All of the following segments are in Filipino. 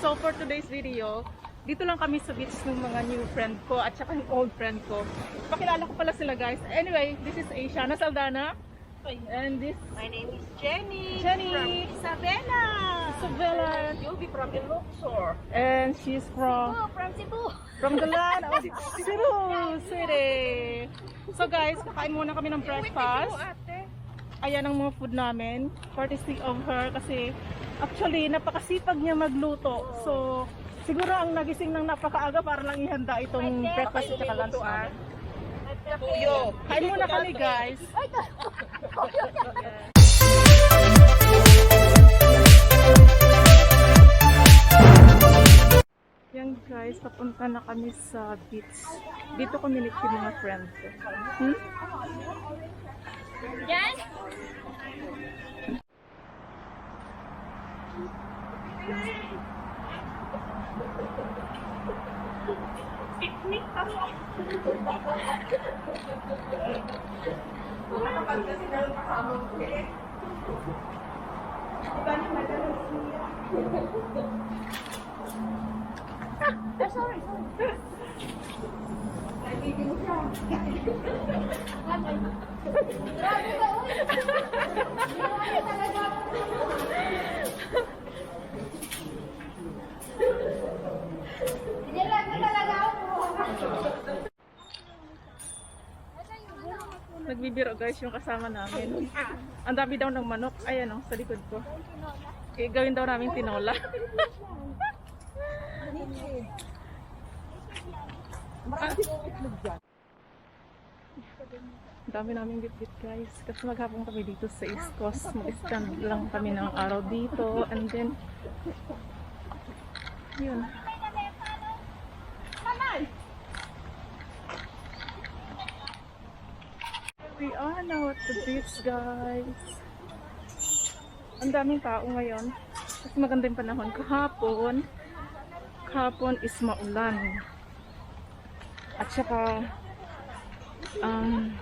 So for today's video, dito lang kami sa beach ng mga new friend ko at saka yung old friend ko. Pakilala ko pala sila guys. Anyway, this is Asiana Saldana. And this... My name is Jenny. Jenny. From Isabela. Isabella. You'll be from Ilocos. And she's from Cebu. the land of Cebu City. So guys, kakain muna kami ng breakfast. Ayan ang mga food namin, courtesy of her kasi actually napakasipag niya magluto. So siguro ang nagising ng napakaaga para lang ihanda itong breakfast at saka lunch namin. Kain muna kami guys. Yan guys, papunta na kami sa beach. Dito ko minit yung mga friends ko. Yes? Picnic kami. Sorry. Nagbibiro guys yung kasama namin. Ang dami daw ng manok. Ayan o, sa likod ko. Gawin daw namin tinola. Ang dami namin bit-bit guys. Kasi maghapon kami dito sa East Coast. Mag-stand lang kami ng araw dito. And then, yun. We are now at the beach guys. Ang daming tao ngayon. Kasi maganda yung panahon. Kahapon is maulan. At saka ang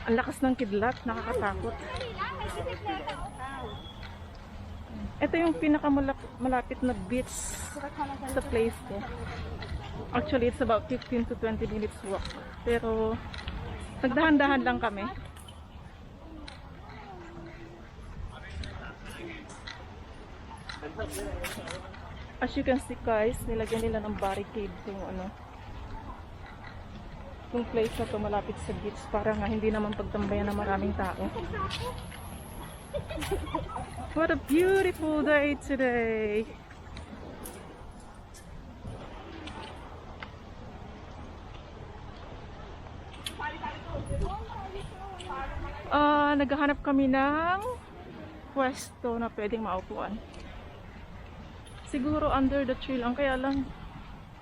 lakas ng kidlat, nakakatakot. Ito yung pinakamalapit na beach sa place ko. Actually, it's about 15 to 20 minutes walk. Pero nagdahan-dahan lang kami. As you can see guys, nilagyan nila ng barricade yung place na to malapit sa beach para nga hindi naman pagtambayan ng maraming tao. What a beautiful day today! Naghahanap kami ng pwesto na pwedeng maupuan. Siguro under the tree lang, kaya lang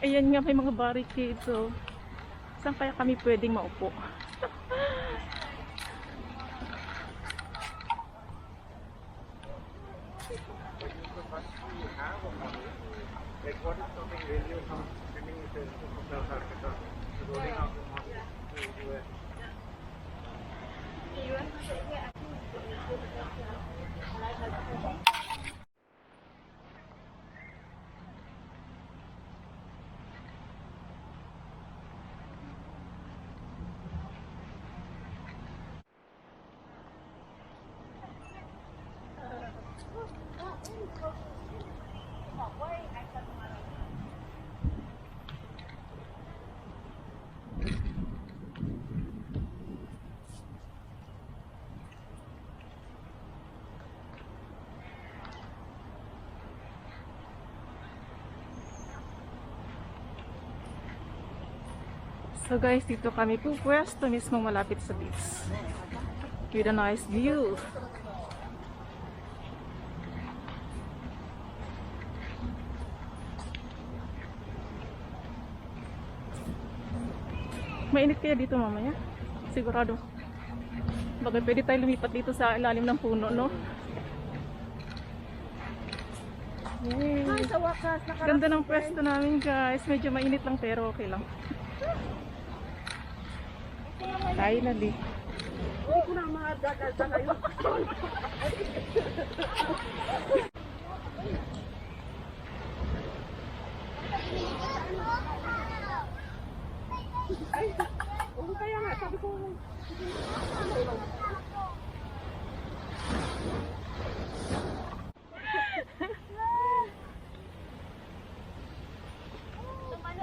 ayan nga may mga barricade, so saan kaya kami pwedeng maupo? So guys, dito kami po pwesto mismo malapit sa beach. With a nice view. Mainit kaya dito mamaya? Sigurado. Bagay pwede tayo lumipat dito sa ilalim ng puno, no? Yay! Ganda ng pwesto namin guys. Medyo mainit lang pero okay lang. Finally. Hindi ko na makadadalda kayo. Ay, oo kaya nga, sabi ko.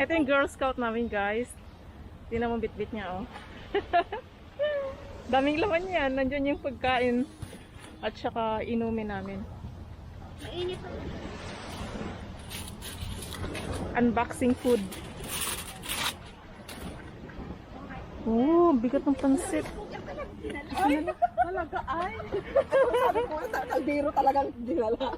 Ito yung Girl Scout namin, guys. Tingnan mo bitbit niya, oh. Daming laman yan. Nandiyan yung pagkain at saka inumin namin. Mainit. Unboxing food. Oh, bigat ng pansit. Ay, talaga ay. Sabi ko, kaldero talagang dinala.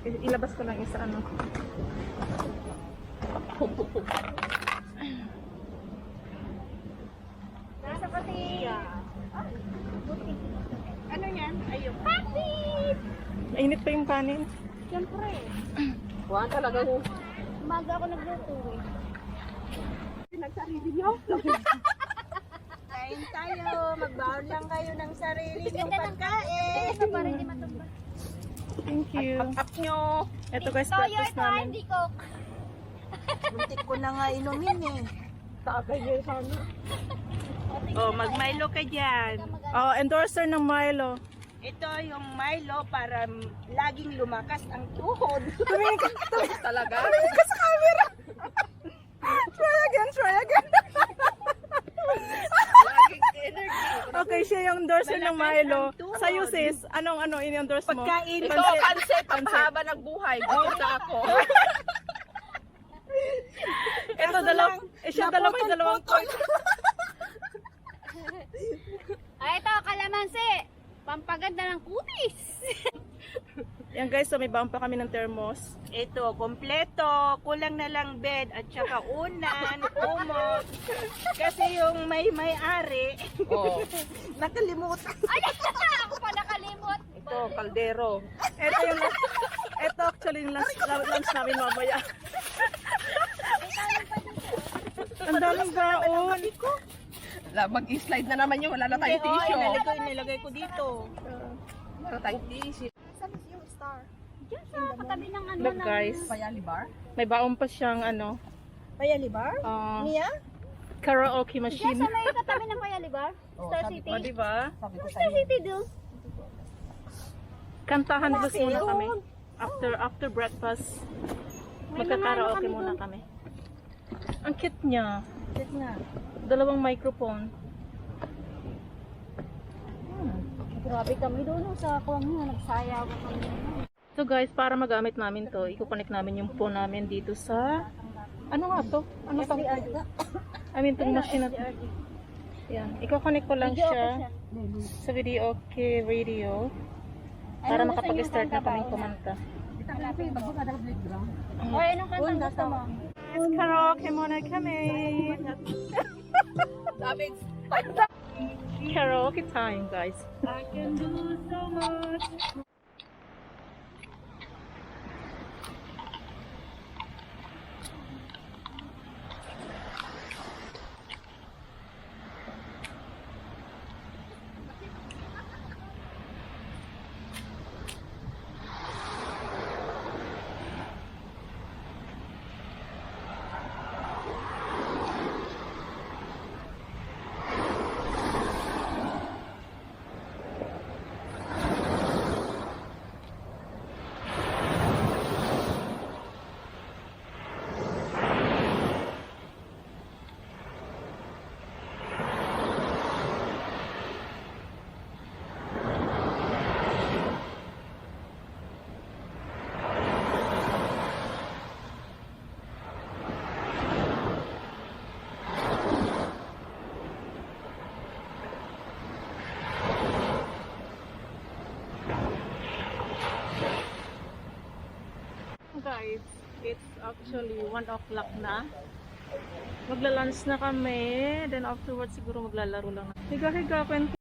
Ilabas ko lang isa ano. Nasa pati. Ano yan? Ayun. Patit! Mainit pa yung kanin. Siyempre. Wala talagang Umaga ako nagluto eh. pinagsarili niyo. Kain tayo, magbaon lang kayo ng sarili niyong pagkain. Ito pa rin di matumba. Thank you. Up nyo. Ito guys, Toyo breakfast ito, namin. hindi ko. Muntik ko na nga inumin eh. Tagay yun sana. Oh, mag-Milo ka dyan. Oh, endorser ng Milo. Ito yung Milo para laging lumakas ang tuhod. Talaga? Try again, try again. Laging energy. Okay, siya yung endorser ng Malakas Milo. ang tuhod. Sa'yo sis, anong in-endorse mo? Pagkain. Pansit. Ito, concept. Pampahaba ng buhay. Gusto ako. Ito, dalawang point. Ay, ito, kalamansi. Pampaganda ng kutis. Yan guys, so may baon pa kami ng thermos. Ito, kompleto. Kulang na lang bed at saka unan, umot. Kasi yung may-ari, nakalimutan. Ay, ako pa nakalimot. Ito, kaldero. Ito actually yung lunch namin mamaya. Ang daming baon. Mag-slide na naman yun. Wala na tayong tissue. Nilagay ko dito. Wala tayong tissue. Saan yung star? Diyan sa katabi ng ano Look ng... guys, Payalibar? may baon pa siyang ano, Payalibar? Mia? karaoke Diyan machine. sa may katabi ng Payalibar? Star City? O, diba? Sabi ko Star City doon. Kantahan bus muna kami. After breakfast, magkakaraoke ano kami muna dun. kami. Ang cute niya. Check na. Dalawang microphone. Grabe kami doon sa kuwang nga. Nagsayaw kami. So guys, para magamit namin to, i-connect namin yung phone namin dito sa... Ano nga to? Ano sa... I mean, itong machine na to. Yan. I-connect ko lang siya sa video okay radio para makapag-start na kaming kumanta. Oy, anong kantang gusto mo? It's karaoke muna kami. Karaoke time, guys. I can do so much. Guys, it's actually 1 o'clock na. Magla-lunch na kami. Then afterwards siguro maglalaro lang. Higa-higa, kwento.